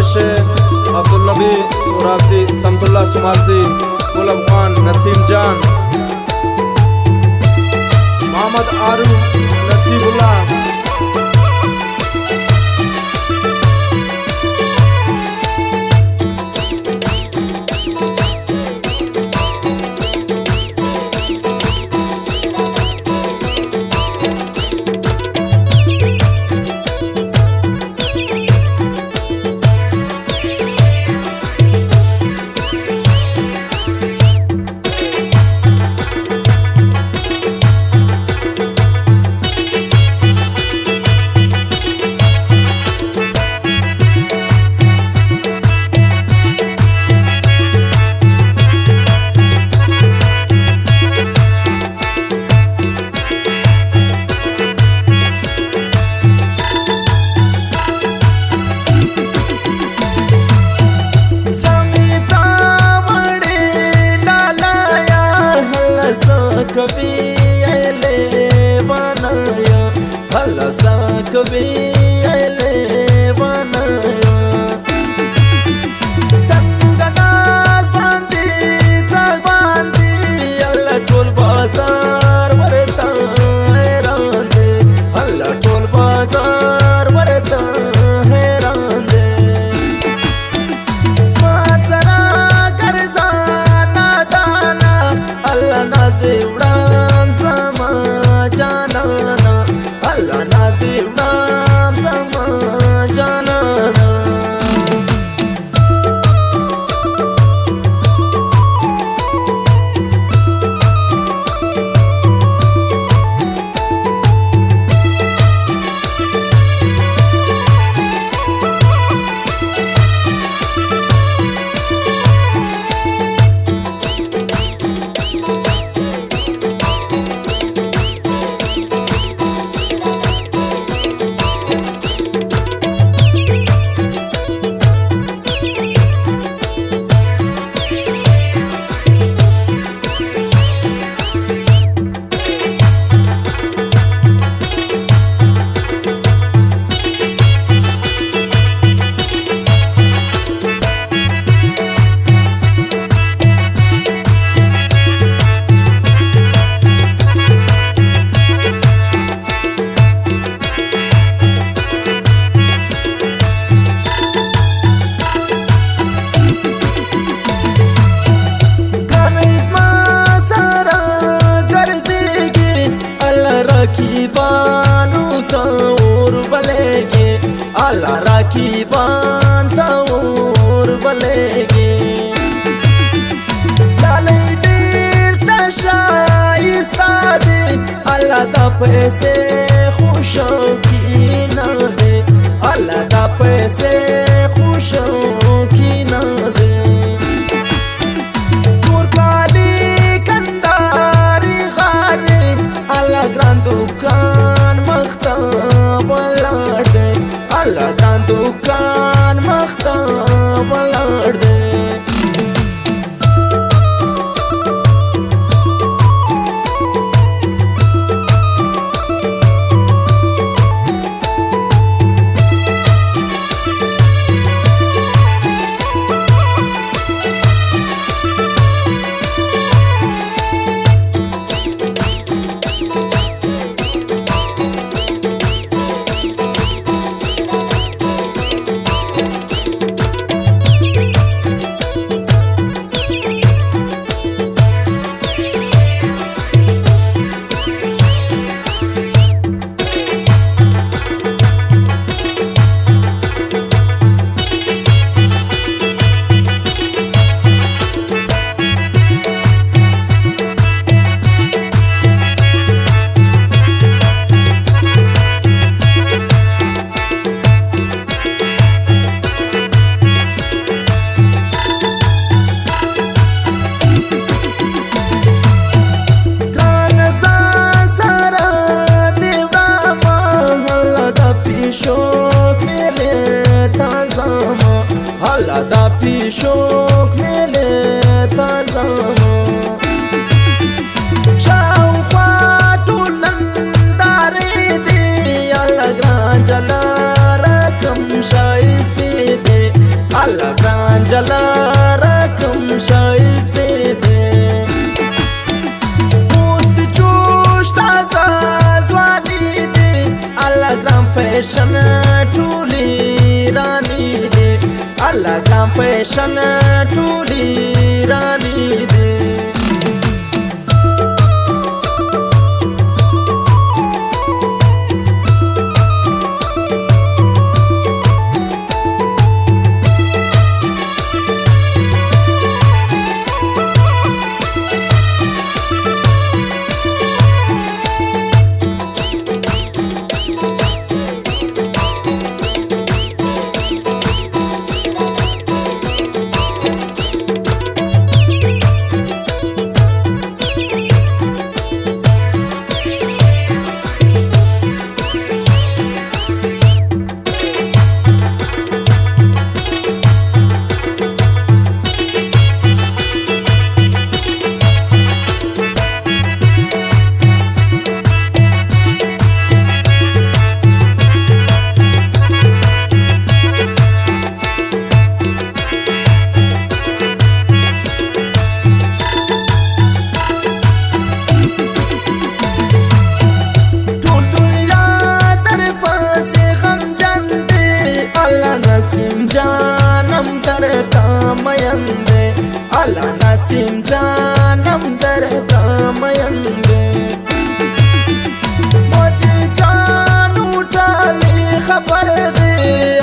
الشيخ عبد النبي ورابزي سمت الله سمالزي غلام خان نسيم جان محمد عارو نسيب الله कभी ऐले बनाया भला सा कभी ऐले बनाया संगनास बांधी तक बांधी अल्लाह टोल बाजार वरता हैरान दे अल्लाह टोल बाजार वरता हैरान दे स्मासरा करजाना दाना अल्लाह नाज़ अल्लाह राखी बांधता और बलेगे लाले देर तशाइस्ता दे अल्लाह दा पैसे खुशों की ना दे अल्लाह दा पैसे खुशों की ना दे कुर्बानी कंदारी गारे अल्लाह ग्रांड दुकान मख्ता बलाड़ दे अल्लाह का दुकान मख्ता बलाड़ दे پیشوک میله تازامو شاوخوا ټول نندارې دي الله ګران جلا رقم شایستې دي فیشن ټولی رانی دی الله ګران فیشن ټولی رانی دی الله نسیم جانم در دامینده موجی جان اٹھالی خبر دے